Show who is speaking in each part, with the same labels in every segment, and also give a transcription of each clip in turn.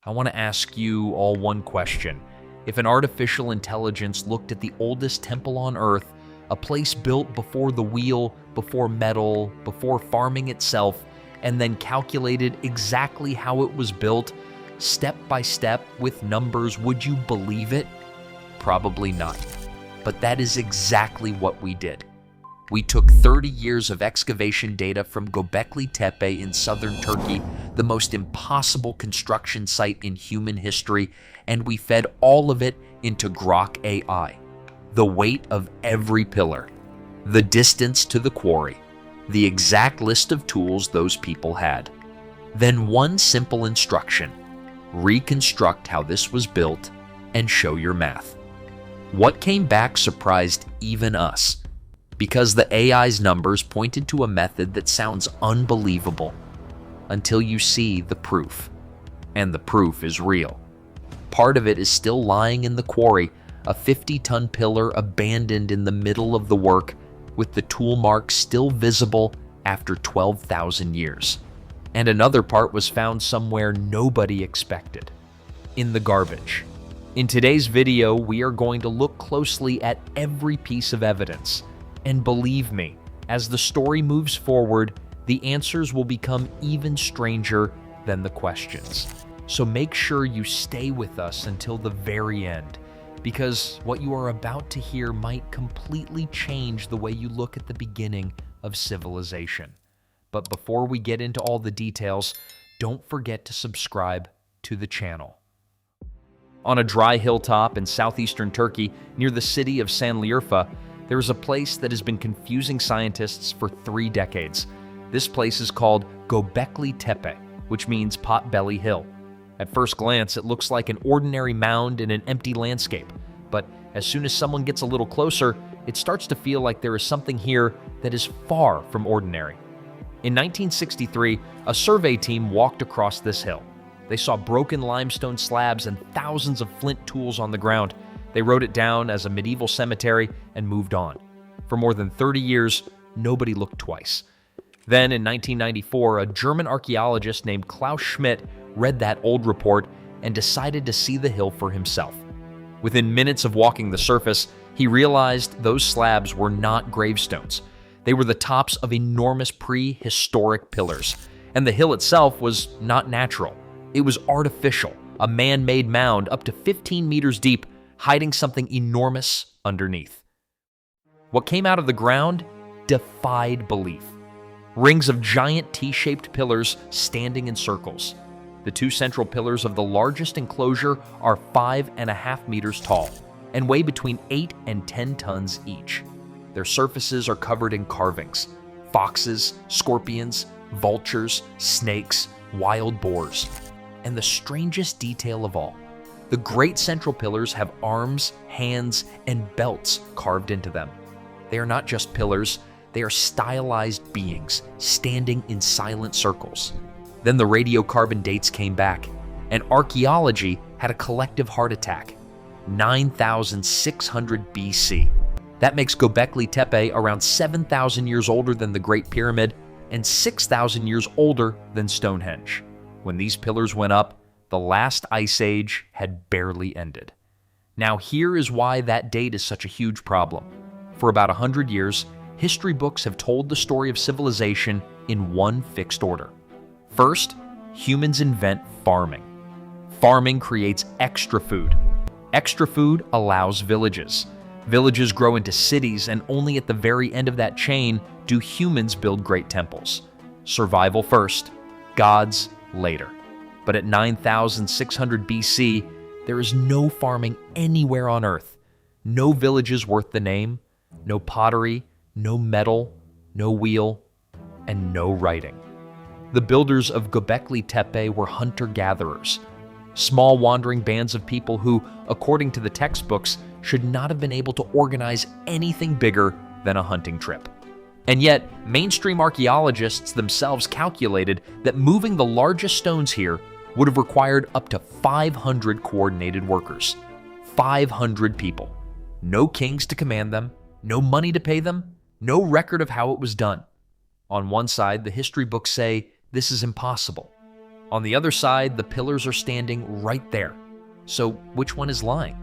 Speaker 1: I want to ask you all one question. If an artificial intelligence looked at the oldest temple on Earth, a place built before the wheel, before metal, before farming itself, and then calculated exactly how it was built, step by step with numbers, would you believe it? Probably not. But that is exactly what we did. We took 30 years of excavation data from Gobekli Tepe in southern Turkey, the most impossible construction site in human history, and we fed all of it into Grok AI. The weight of every pillar, the distance to the quarry, the exact list of tools those people had. Then one simple instruction: reconstruct how this was built and show your math. What came back surprised even us, because the AI's numbers pointed to a method that sounds unbelievable until you see the proof. And the proof is real. Part of it is still lying in the quarry, a 50-ton pillar abandoned in the middle of the work, with the tool marks still visible after 12,000 years. And another part was found somewhere nobody expected, in the garbage. In today's video, we are going to look closely at every piece of evidence. And believe me, as the story moves forward, the answers will become even stranger than the questions. So make sure you stay with us until the very end, because what you are about to hear might completely change the way you look at the beginning of civilization. But before we get into all the details, don't forget to subscribe to the channel. On a dry hilltop in southeastern Turkey, near the city of Sanliurfa, there is a place that has been confusing scientists for 3 decades. This place is called Gobekli Tepe, which means Potbelly Hill. At first glance, it looks like an ordinary mound in an empty landscape, but as soon as someone gets a little closer, it starts to feel like there is something here that is far from ordinary. In 1963, a survey team walked across this hill. They saw broken limestone slabs and thousands of flint tools on the ground. They wrote it down as a medieval cemetery and moved on. For more than 30 years, nobody looked twice. Then in 1994, a German archaeologist named Klaus Schmidt read that old report and decided to see the hill for himself. Within minutes of walking the surface, he realized those slabs were not gravestones. They were the tops of enormous prehistoric pillars, and the hill itself was not natural. It was artificial, a man-made mound up to 15 meters deep, hiding something enormous underneath. What came out of the ground defied belief. Rings of giant T-shaped pillars standing in circles. The 2 central pillars of the largest enclosure are 5.5 meters tall and weigh between 8 and 10 tons each. Their surfaces are covered in carvings: foxes, scorpions, vultures, snakes, wild boars. And the strangest detail of all, the great central pillars have arms, hands, and belts carved into them. They are not just pillars, they are stylized beings standing in silent circles. Then the radiocarbon dates came back, and archaeology had a collective heart attack. 9,600 BC. That makes Göbekli Tepe around 7,000 years older than the Great Pyramid and 6,000 years older than Stonehenge. When these pillars went up, the last ice age had barely ended. Now here is why that date is such a huge problem. For about 100 years, history books have told the story of civilization in one fixed order. First, humans invent farming. Farming creates extra food. Extra food allows villages. Villages grow into cities, and only at the very end of that chain do humans build great temples. Survival first, gods later. But at 9,600 BC, there is no farming anywhere on Earth. No villages worth the name, no pottery, no metal, no wheel, and no writing. The builders of Göbekli Tepe were hunter-gatherers, small wandering bands of people who, according to the textbooks, should not have been able to organize anything bigger than a hunting trip. And yet, mainstream archaeologists themselves calculated that moving the largest stones here would have required up to 500 coordinated workers. 500 people. No kings to command them, no money to pay them, no record of how it was done. On one side, the history books say this is impossible. On the other side, the pillars are standing right there. So which one is lying?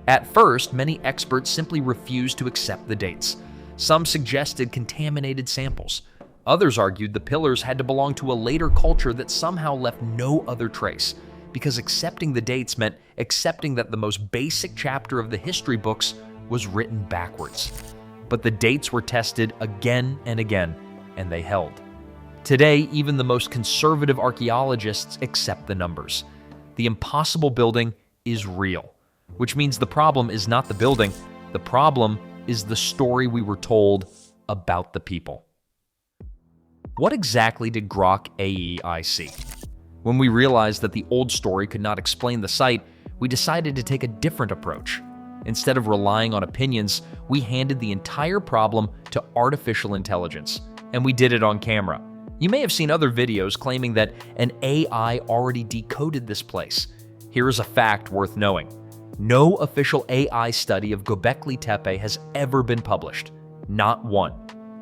Speaker 1: At first, many experts simply refused to accept the dates. Some suggested contaminated samples. Others argued the pillars had to belong to a later culture that somehow left no other trace, because accepting the dates meant accepting that the most basic chapter of the history books was written backwards. But the dates were tested again and again, and they held. Today, even the most conservative archaeologists accept the numbers. The impossible building is real, which means the problem is not the building. The problem is the story we were told about the people. What exactly did Grok AI see? When we realized that the old story could not explain the site, we decided to take a different approach. Instead of relying on opinions, we handed the entire problem to artificial intelligence, and we did it on camera. You may have seen other videos claiming that an AI already decoded this place. Here is a fact worth knowing. No official AI study of Gobekli Tepe has ever been published. Not one.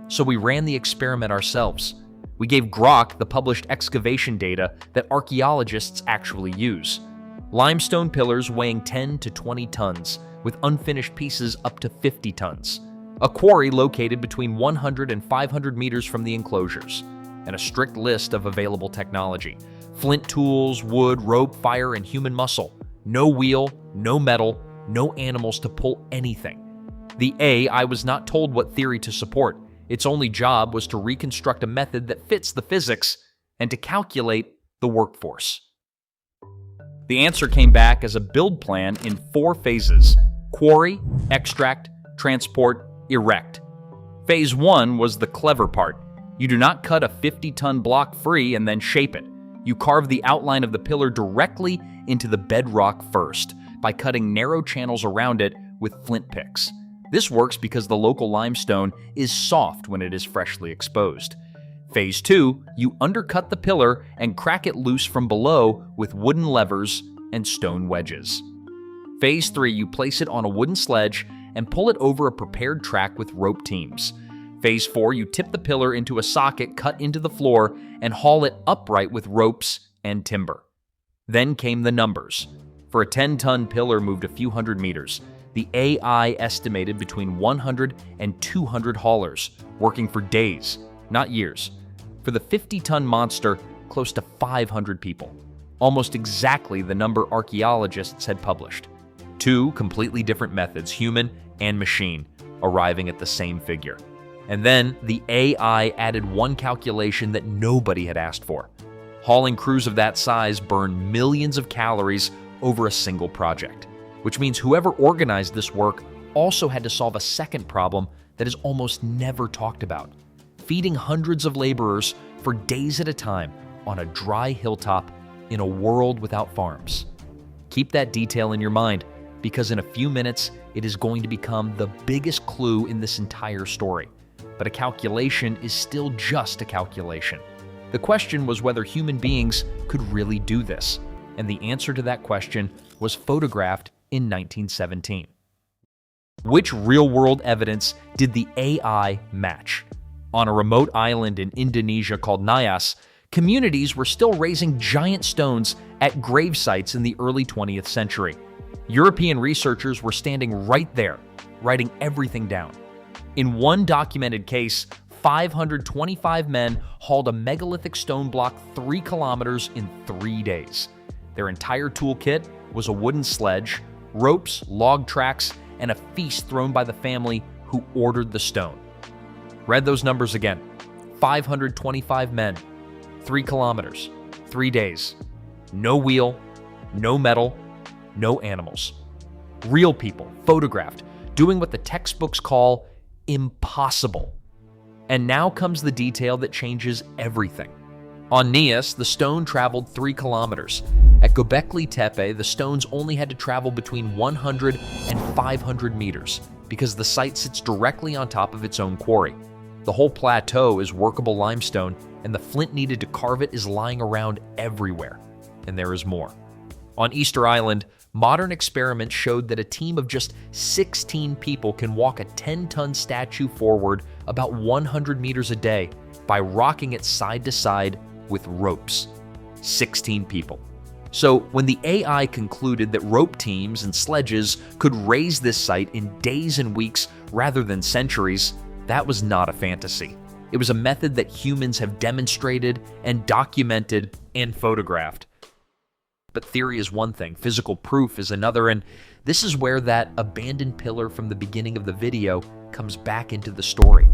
Speaker 1: So we ran the experiment ourselves. We gave Grok the published excavation data that archaeologists actually use. Limestone pillars weighing 10 to 20 tons, with unfinished pieces up to 50 tons. A quarry located between 100 and 500 meters from the enclosures. And a strict list of available technology. Flint tools, wood, rope, fire, and human muscle. No wheel, no metal, no animals to pull anything. The AI was not told what theory to support. Its only job was to reconstruct a method that fits the physics and to calculate the workforce. The answer came back as a build plan in 4 phases: quarry, extract, transport, erect. Phase 1 was the clever part. You do not cut a 50-ton block free and then shape it. You carve the outline of the pillar directly into the bedrock first by cutting narrow channels around it with flint picks. This works because the local limestone is soft when it is freshly exposed. Phase 2, you undercut the pillar and crack it loose from below with wooden levers and stone wedges. Phase 3, you place it on a wooden sledge and pull it over a prepared track with rope teams. Phase 4, you tip the pillar into a socket cut into the floor and haul it upright with ropes and timber. Then came the numbers. For a 10-ton pillar moved a few hundred meters, the AI estimated between 100 and 200 haulers, working for days, not years. For the 50-ton monster, close to 500 people. Almost exactly the number archaeologists had published. 2 completely different methods, human and machine, arriving at the same figure. And then the AI added one calculation that nobody had asked for. Hauling crews of that size burn millions of calories over a single project, which means whoever organized this work also had to solve a second problem that is almost never talked about: feeding hundreds of laborers for days at a time on a dry hilltop in a world without farms. Keep that detail in your mind, because in a few minutes, it is going to become the biggest clue in this entire story. But a calculation is still just a calculation. The question was whether human beings could really do this, and the answer to that question was photographed in 1917. Which real-world evidence did the AI match? On a remote island in Indonesia called Nias, communities were still raising giant stones at grave sites in the early 20th century. European researchers were standing right there, writing everything down. In one documented case, 525 men hauled a megalithic stone block 3 kilometers in 3 days. Their entire toolkit was a wooden sledge, ropes, log tracks, and a feast thrown by the family who ordered the stone. Read those numbers again. 525 men, 3 kilometers, 3 days. No wheel, no metal, no animals. Real people, photographed, doing what the textbooks call impossible. And now comes the detail that changes everything. On Nias, the stone traveled 3 kilometers. At Göbekli Tepe, the stones only had to travel between 100 and 500 meters because the site sits directly on top of its own quarry. The whole plateau is workable limestone, and the flint needed to carve it is lying around everywhere. And there is more. On Easter Island, modern experiments showed that a team of just 16 people can walk a 10-ton statue forward about 100 meters a day by rocking it side to side with ropes. 16 people. So when the AI concluded that rope teams and sledges could raise this site in days and weeks rather than centuries, that was not a fantasy. It was a method that humans have demonstrated and documented and photographed. But theory is one thing, physical proof is another, and this is where that abandoned pillar from the beginning of the video comes back into the story.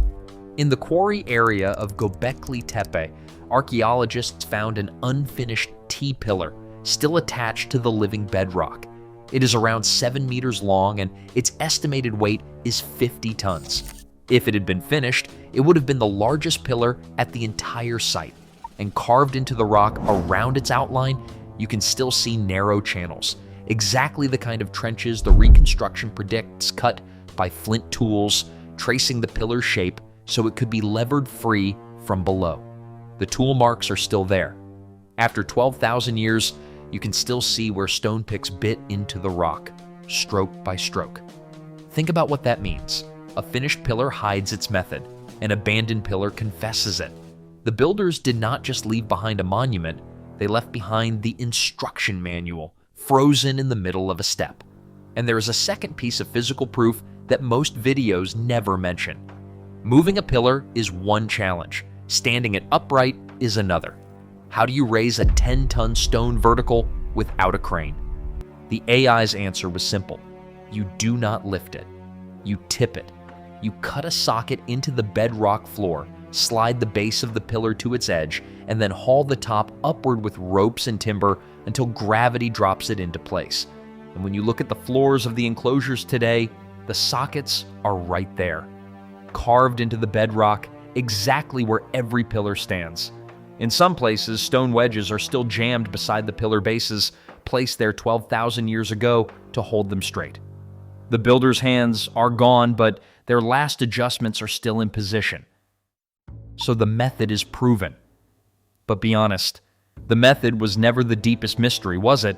Speaker 1: In the quarry area of Gobekli Tepe, archaeologists found an unfinished T-pillar still attached to the living bedrock. It is around 7 meters long and its estimated weight is 50 tons. If it had been finished, it would have been the largest pillar at the entire site. And carved into the rock around its outline, you can still see narrow channels, exactly the kind of trenches the reconstruction predicts cut by flint tools, tracing the pillar's shape so it could be levered free from below. The tool marks are still there. After 12,000 years, you can still see where stone picks bit into the rock, stroke by stroke. Think about what that means. A finished pillar hides its method. An abandoned pillar confesses it. The builders did not just leave behind a monument, they left behind the instruction manual, frozen in the middle of a step. And there is a second piece of physical proof that most videos never mention. Moving a pillar is one challenge. Standing it upright is another. How do you raise a 10-ton stone vertical without a crane? The AI's answer was simple. You do not lift it. You tip it. You cut a socket into the bedrock floor, slide the base of the pillar to its edge, and then haul the top upward with ropes and timber until gravity drops it into place. And when you look at the floors of the enclosures today, the sockets are right there, carved into the bedrock exactly where every pillar stands. In some places, stone wedges are still jammed beside the pillar bases, placed there 12,000 years ago to hold them straight. The builders' hands are gone, but their last adjustments are still in position. So the method is proven. But be honest, the method was never the deepest mystery, was it?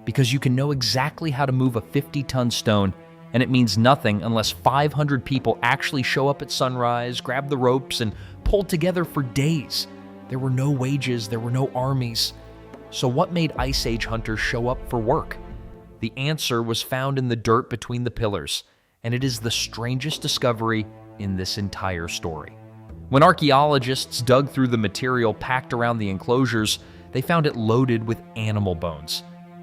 Speaker 1: Because you can know exactly how to move a 50-ton stone, and it means nothing unless 500 people actually show up at sunrise, grab the ropes, and pull together for days. There were no wages, there were no armies. So what made Ice Age hunters show up for work? The answer was found in the dirt between the pillars, and it is the strangest discovery in this entire story. When archaeologists dug through the material packed around the enclosures, they found it loaded with animal bones.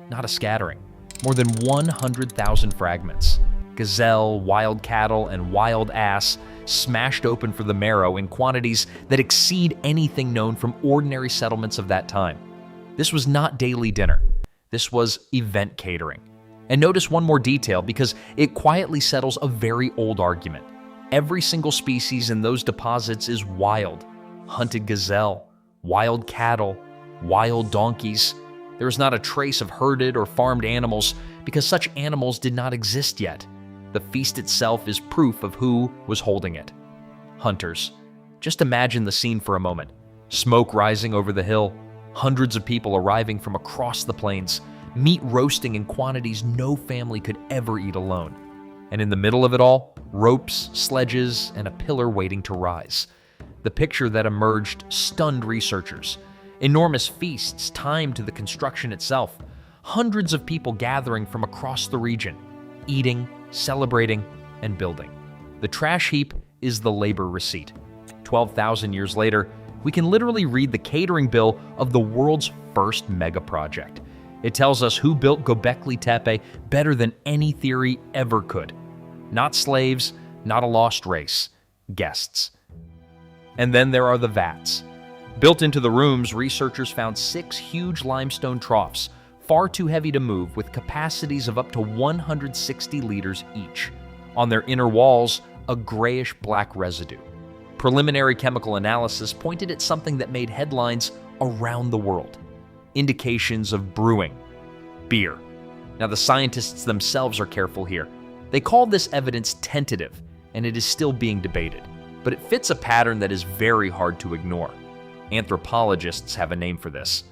Speaker 1: Not a scattering. More than 100,000 fragments. Gazelle, wild cattle, and wild ass smashed open for the marrow in quantities that exceed anything known from ordinary settlements of that time. This was not daily dinner. This was event catering. And notice one more detail because it quietly settles a very old argument. Every single species in those deposits is wild. Hunted gazelle, wild cattle, wild donkeys. There is not a trace of herded or farmed animals because such animals did not exist yet. The feast itself is proof of who was holding it. Hunters. Just imagine the scene for a moment. Smoke rising over the hill, hundreds of people arriving from across the plains, meat roasting in quantities no family could ever eat alone. And in the middle of it all, ropes, sledges, and a pillar waiting to rise. The picture that emerged stunned researchers. Enormous feasts timed to the construction itself. Hundreds of people gathering from across the region, eating, celebrating, and building. The trash heap is the labor receipt. 12,000 years later, we can literally read the catering bill of the world's first mega project. It tells us who built Gobekli Tepe better than any theory ever could. Not slaves, not a lost race, guests. And then there are the vats. Built into the rooms, researchers found 6 huge limestone troughs, far too heavy to move, with capacities of up to 160 liters each. On their inner walls, a grayish-black residue. Preliminary chemical analysis pointed at something that made headlines around the world. Indications of brewing. Beer. Now, the scientists themselves are careful here. They call this evidence tentative, and it is still being debated. But it fits a pattern that is very hard to ignore. Anthropologists have a name for this.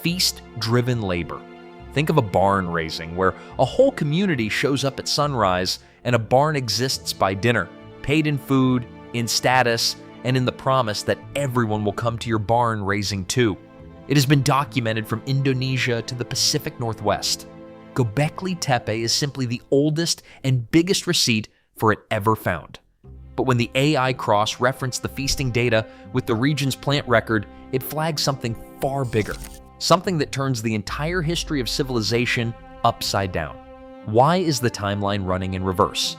Speaker 1: Feast-driven labor. Think of a barn raising, where a whole community shows up at sunrise and a barn exists by dinner, paid in food, in status, and in the promise that everyone will come to your barn raising too. It has been documented from Indonesia to the Pacific Northwest. Gobekli Tepe is simply the oldest and biggest receipt for it ever found. But when the AI cross-referenced the feasting data with the region's plant record, it flags something far bigger, something that turns the entire history of civilization upside down. Why is the timeline running in reverse?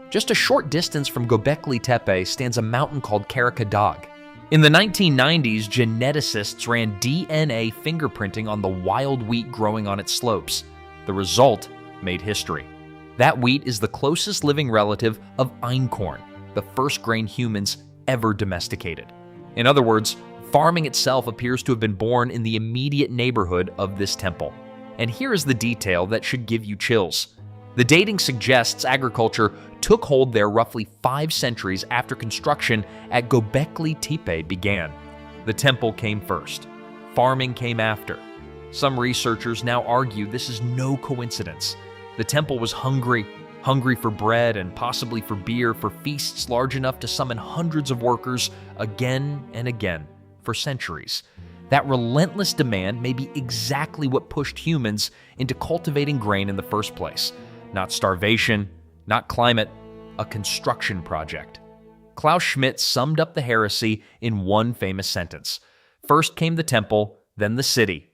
Speaker 1: Just a short distance from Gobekli Tepe stands a mountain called Karakadag. In the 1990s, geneticists ran DNA fingerprinting on the wild wheat growing on its slopes. The result made history. That wheat is the closest living relative of einkorn, the first grain humans ever domesticated. In other words, farming itself appears to have been born in the immediate neighborhood of this temple. And here is the detail that should give you chills. The dating suggests agriculture took hold there roughly 5 centuries after construction at Gobekli Tepe began. The temple came first. Farming came after. Some researchers now argue this is no coincidence. The temple was hungry for bread and possibly for beer, for feasts large enough to summon hundreds of workers again and again for centuries. That relentless demand may be exactly what pushed humans into cultivating grain in the first place. Not starvation, not climate, a construction project. Klaus Schmidt summed up the heresy in one famous sentence. First came the temple, then the city.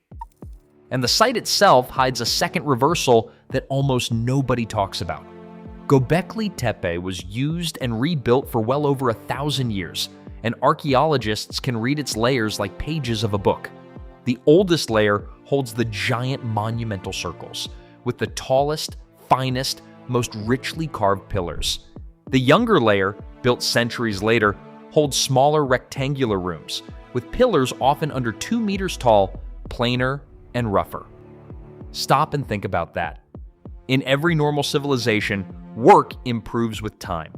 Speaker 1: And the site itself hides a second reversal that almost nobody talks about. Gobekli Tepe was used and rebuilt for well over 1,000 years, and archaeologists can read its layers like pages of a book. The oldest layer holds the giant monumental circles, with the tallest, finest, most richly carved pillars. The younger layer, built centuries later, holds smaller rectangular rooms, with pillars often under 2 meters tall, plainer and rougher. Stop and think about that. In every normal civilization, work improves with time.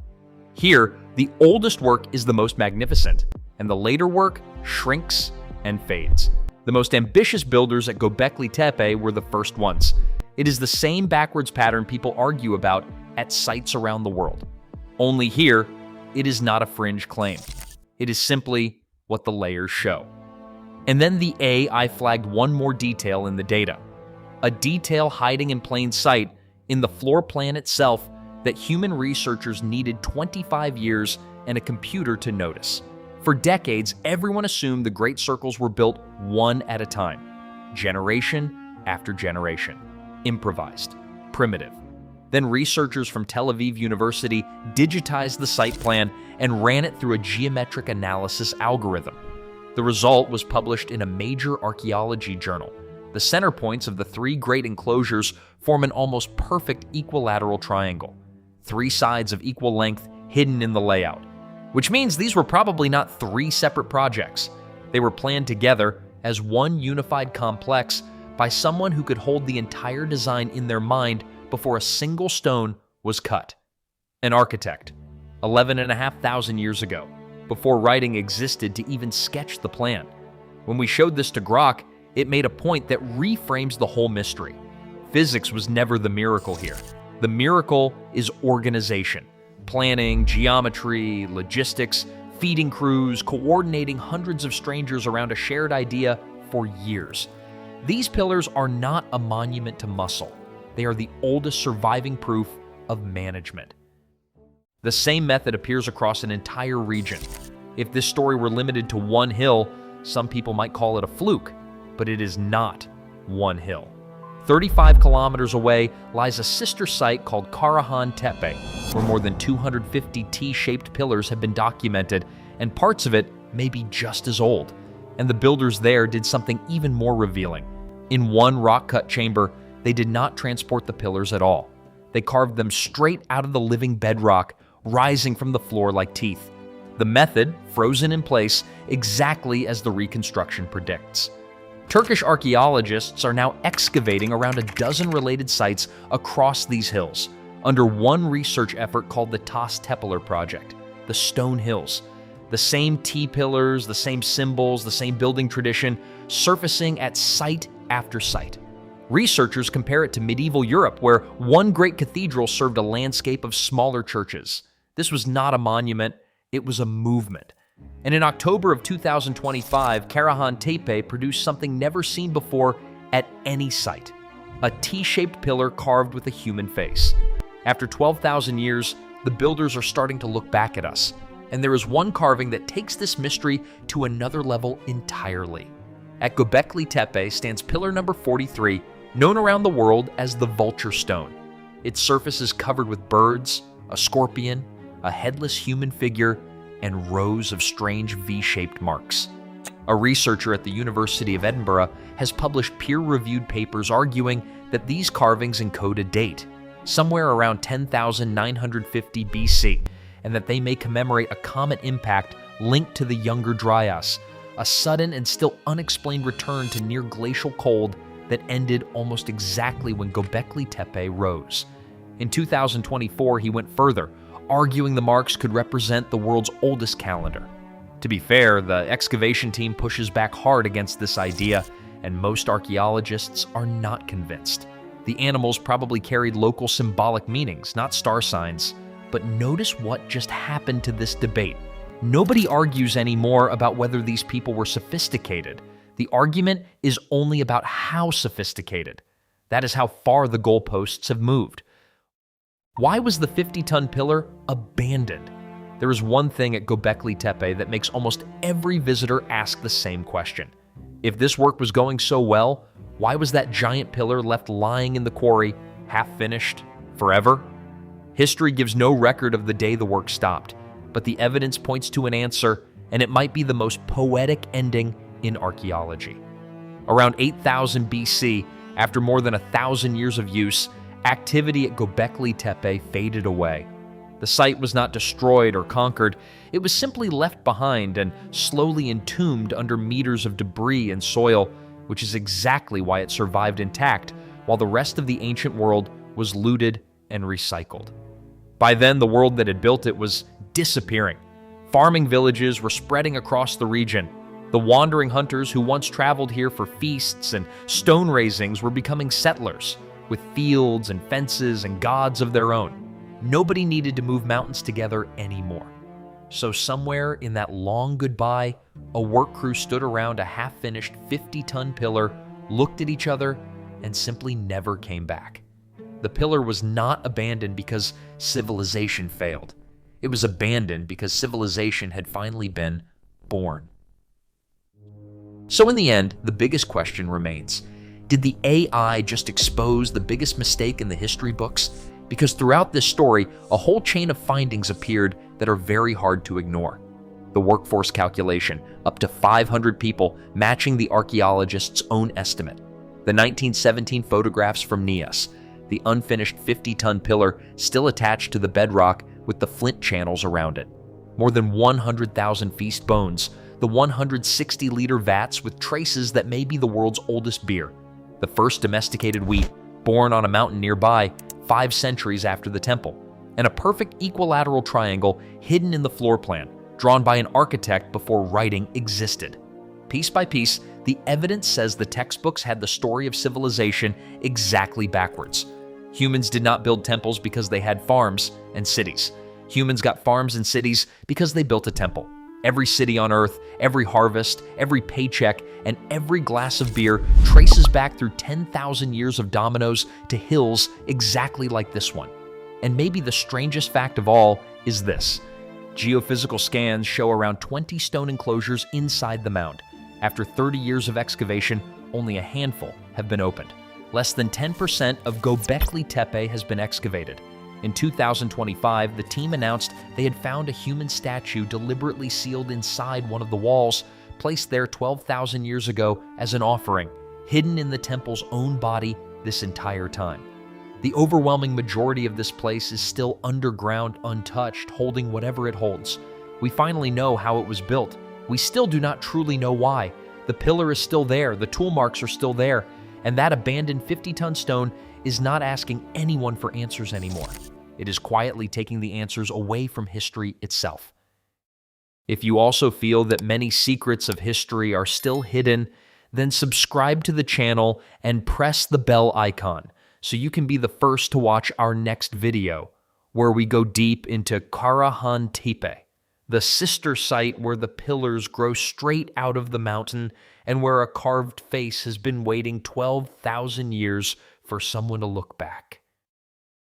Speaker 1: Here, the oldest work is the most magnificent, and the later work shrinks and fades. The most ambitious builders at Gobekli Tepe were the first ones. It is the same backwards pattern people argue about at sites around the world. Only here, it is not a fringe claim. It is simply what the layers show. And then the AI flagged one more detail in the data. A detail hiding in plain sight in the floor plan itself that human researchers needed 25 years and a computer to notice. For decades, everyone assumed the Great Circles were built one at a time, generation after generation. Improvised, primitive. Then researchers from Tel Aviv University digitized the site plan and ran it through a geometric analysis algorithm. The result was published in a major archaeology journal. The center points of the 3 great enclosures form an almost perfect equilateral triangle, 3 sides of equal length hidden in the layout, which means these were probably not 3 separate projects. They were planned together as one unified complex by someone who could hold the entire design in their mind before a single stone was cut. An architect, 11,500 years ago, before writing existed to even sketch the plan. When we showed this to Grok, it made a point that reframes the whole mystery. Physics was never the miracle here. The miracle is organization, planning, geometry, logistics, feeding crews, coordinating hundreds of strangers around a shared idea for years. These pillars are not a monument to muscle. They are the oldest surviving proof of management. The same method appears across an entire region. If this story were limited to one hill, some people might call it a fluke, but it is not one hill. 35 kilometers away lies a sister site called Karahan Tepe, where more than 250 T-shaped pillars have been documented, and parts of it may be just as old. And the builders there did something even more revealing. In one rock-cut chamber, they did not transport the pillars at all. They carved them straight out of the living bedrock, rising from the floor like teeth. The method frozen in place exactly as the reconstruction predicts. Turkish archaeologists are now excavating around a dozen related sites across these hills under one research effort called the Tas Tepeler Project, the Stone Hills. The same T-pillars, the same symbols, the same building tradition, surfacing at site after site. Researchers compare it to medieval Europe, where one great cathedral served a landscape of smaller churches. This was not a monument, it was a movement. And in October of 2025, Karahan Tepe produced something never seen before at any site: a T-shaped pillar carved with a human face. After 12,000 years, the builders are starting to look back at us, and there is one carving that takes this mystery to another level entirely. At Gobekli Tepe stands pillar number 43, known around the world as the Vulture Stone. Its surface is covered with birds, a scorpion, a headless human figure, and rows of strange V-shaped marks. A researcher at the University of Edinburgh has published peer-reviewed papers arguing that these carvings encode a date, somewhere around 10,950 BC, and that they may commemorate a comet impact linked to the Younger Dryas, a sudden and still unexplained return to near glacial cold that ended almost exactly when Gobekli Tepe rose. In 2024, he went further, arguing the marks could represent the world's oldest calendar. To be fair, the excavation team pushes back hard against this idea, and most archaeologists are not convinced. The animals probably carried local symbolic meanings, not star signs. But notice what just happened to this debate. Nobody argues anymore about whether these people were sophisticated. The argument is only about how sophisticated. That is how far the goalposts have moved. Why was the 50-ton pillar abandoned? There is one thing at Gobekli Tepe that makes almost every visitor ask the same question. If this work was going so well, why was that giant pillar left lying in the quarry, half-finished, forever? History gives no record of the day the work stopped, but the evidence points to an answer, and it might be the most poetic ending in archaeology. Around 8000 BC, after more than 1,000 years of use, activity at Gobekli Tepe faded away. The site was not destroyed or conquered, it was simply left behind and slowly entombed under meters of debris and soil, which is exactly why it survived intact, while the rest of the ancient world was looted and recycled. By then, the world that had built it was disappearing. Farming villages were spreading across the region. The wandering hunters who once traveled here for feasts and stone raisings were becoming settlers, with fields and fences and gods of their own. Nobody needed to move mountains together anymore. So somewhere in that long goodbye, a work crew stood around a half-finished 50-ton pillar, looked at each other, and simply never came back. The pillar was not abandoned because civilization failed. It was abandoned because civilization had finally been born. So in the end, the biggest question remains: did the AI just expose the biggest mistake in the history books? Because throughout this story, a whole chain of findings appeared that are very hard to ignore. The workforce calculation, up to 500 people, matching the archaeologist's own estimate. The 1917 photographs from Nias. The unfinished 50-ton pillar still attached to the bedrock with the flint channels around it. More than 100,000 feast bones. The 160-liter vats with traces that may be the world's oldest beer. The first domesticated wheat, born on a mountain nearby 5 centuries after the temple. And a perfect equilateral triangle hidden in the floor plan, drawn by an architect before writing existed. Piece by piece, the evidence says the textbooks had the story of civilization exactly backwards. Humans did not build temples because they had farms and cities. Humans got farms and cities because they built a temple. Every city on Earth, every harvest, every paycheck, and every glass of beer traces back through 10,000 years of dominoes to hills exactly like this one. And maybe the strangest fact of all is this. Geophysical scans show around 20 stone enclosures inside the mound. After 30 years of excavation, only a handful have been opened. Less than 10% of Gobekli Tepe has been excavated. In 2025, the team announced they had found a human statue deliberately sealed inside one of the walls, placed there 12,000 years ago as an offering, hidden in the temple's own body this entire time. The overwhelming majority of this place is still underground, untouched, holding whatever it holds. We finally know how it was built. We still do not truly know why. The pillar is still there, the tool marks are still there, and that abandoned 50-ton stone is not asking anyone for answers anymore. It is quietly taking the answers away from history itself. If you also feel that many secrets of history are still hidden, then subscribe to the channel and press the bell icon so you can be the first to watch our next video, where we go deep into Karahan Tepe, the sister site where the pillars grow straight out of the mountain and where a carved face has been waiting 12,000 years for someone to look back.